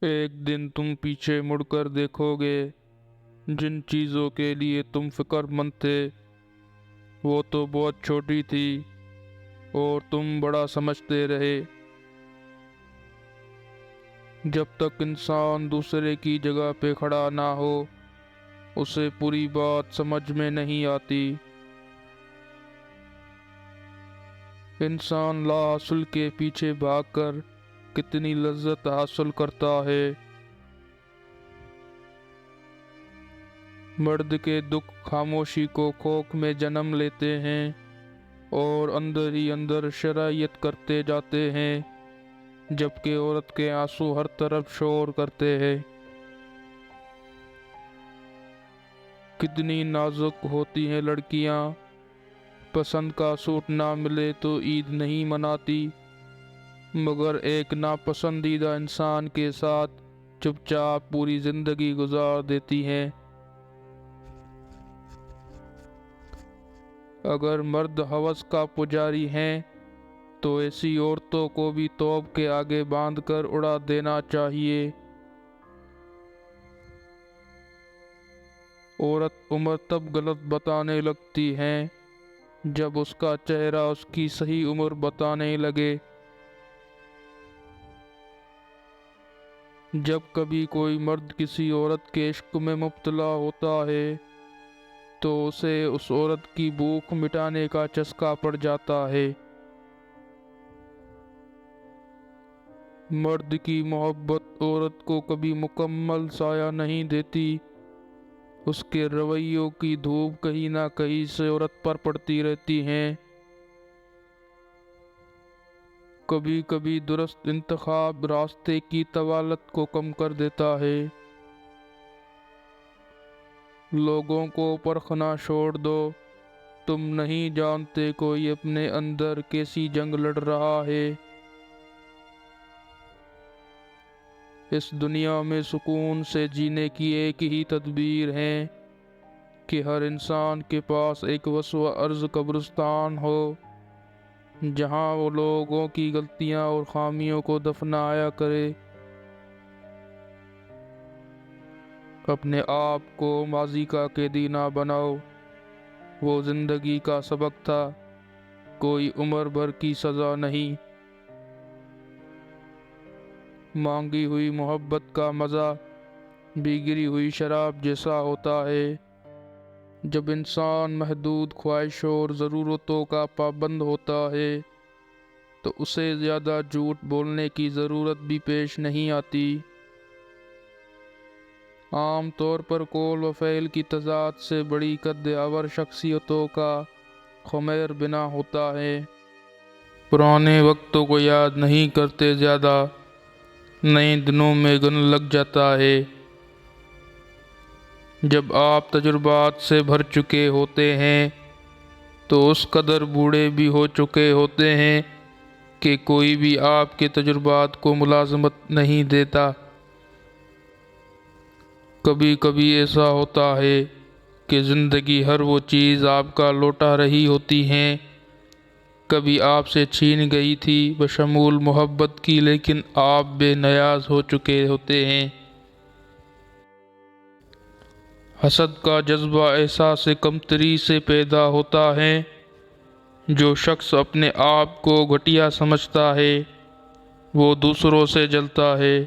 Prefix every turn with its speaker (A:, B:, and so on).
A: ایک دن تم پیچھے مڑ کر دیکھو گے، جن چیزوں کے لیے تم فکر مند تھے وہ تو بہت چھوٹی تھی اور تم بڑا سمجھتے رہے۔ جب تک انسان دوسرے کی جگہ پہ کھڑا نہ ہو اسے پوری بات سمجھ میں نہیں آتی۔ انسان لا حاصل کے پیچھے بھاگ کر کتنی لذت حاصل کرتا ہے۔ مرد کے دکھ خاموشی کو کوکھ میں جنم لیتے ہیں اور اندر ہی اندر شرائط کرتے جاتے ہیں، جبکہ عورت کے آنسو ہر طرف شور کرتے ہیں۔ کتنی نازک ہوتی ہیں لڑکیاں، پسند کا سوٹ نہ ملے تو عید نہیں مناتی، مگر ایک ناپسندیدہ انسان کے ساتھ چپ چاپ پوری زندگی گزار دیتی ہیں۔ اگر مرد ہوس کا پجاری ہیں تو ایسی عورتوں کو بھی توپ کے آگے باندھ کر اڑا دینا چاہیے۔ عورت عمر تب غلط بتانے لگتی ہے جب اس کا چہرہ اس کی صحیح عمر بتانے لگے۔ جب کبھی کوئی مرد کسی عورت کے عشق میں مبتلا ہوتا ہے تو اسے اس عورت کی بھوک مٹانے کا چسکا پڑ جاتا ہے۔ مرد کی محبت عورت کو کبھی مکمل سایہ نہیں دیتی، اس کے رویوں کی دھوپ کہیں نہ کہیں سے عورت پر پڑتی رہتی ہے۔ کبھی کبھی درست انتخاب راستے کی طوالت کو کم کر دیتا ہے۔ لوگوں کو پرکھنا چھوڑ دو، تم نہیں جانتے کوئی اپنے اندر کیسی جنگ لڑ رہا ہے۔ اس دنیا میں سکون سے جینے کی ایک ہی تدبیر ہے کہ ہر انسان کے پاس ایک وسع عرض قبرستان ہو جہاں وہ لوگوں کی غلطیاں اور خامیوں کو دفنایا کرے۔ اپنے آپ کو ماضی کا قیدی نہ بناؤ، وہ زندگی کا سبق تھا، کوئی عمر بھر کی سزا نہیں۔ مانگی ہوئی محبت کا مزہ بگڑی ہوئی شراب جیسا ہوتا ہے۔ جب انسان محدود خواہشوں اور ضرورتوں کا پابند ہوتا ہے تو اسے زیادہ جھوٹ بولنے کی ضرورت بھی پیش نہیں آتی۔ عام طور پر قول و فعل کی تضاد سے بڑی قد آور شخصیتوں کا خمیر بنا ہوتا ہے۔ پرانے وقتوں کو یاد نہیں کرتے زیادہ، نئے دنوں میں گن لگ جاتا ہے۔ جب آپ تجربات سے بھر چکے ہوتے ہیں تو اس قدر بوڑھے بھی ہو چکے ہوتے ہیں کہ کوئی بھی آپ کے تجربات کو ملازمت نہیں دیتا۔ کبھی کبھی ایسا ہوتا ہے کہ زندگی ہر وہ چیز آپ کا لوٹا رہی ہوتی ہے، کبھی آپ سے چھین گئی تھی بشمول محبت کی، لیکن آپ بے نیاز ہو چکے ہوتے ہیں۔ حسد کا جذبہ احساس کمتری سے پیدا ہوتا ہے۔ جو شخص اپنے آپ کو گھٹیا سمجھتا ہے وہ دوسروں سے جلتا ہے۔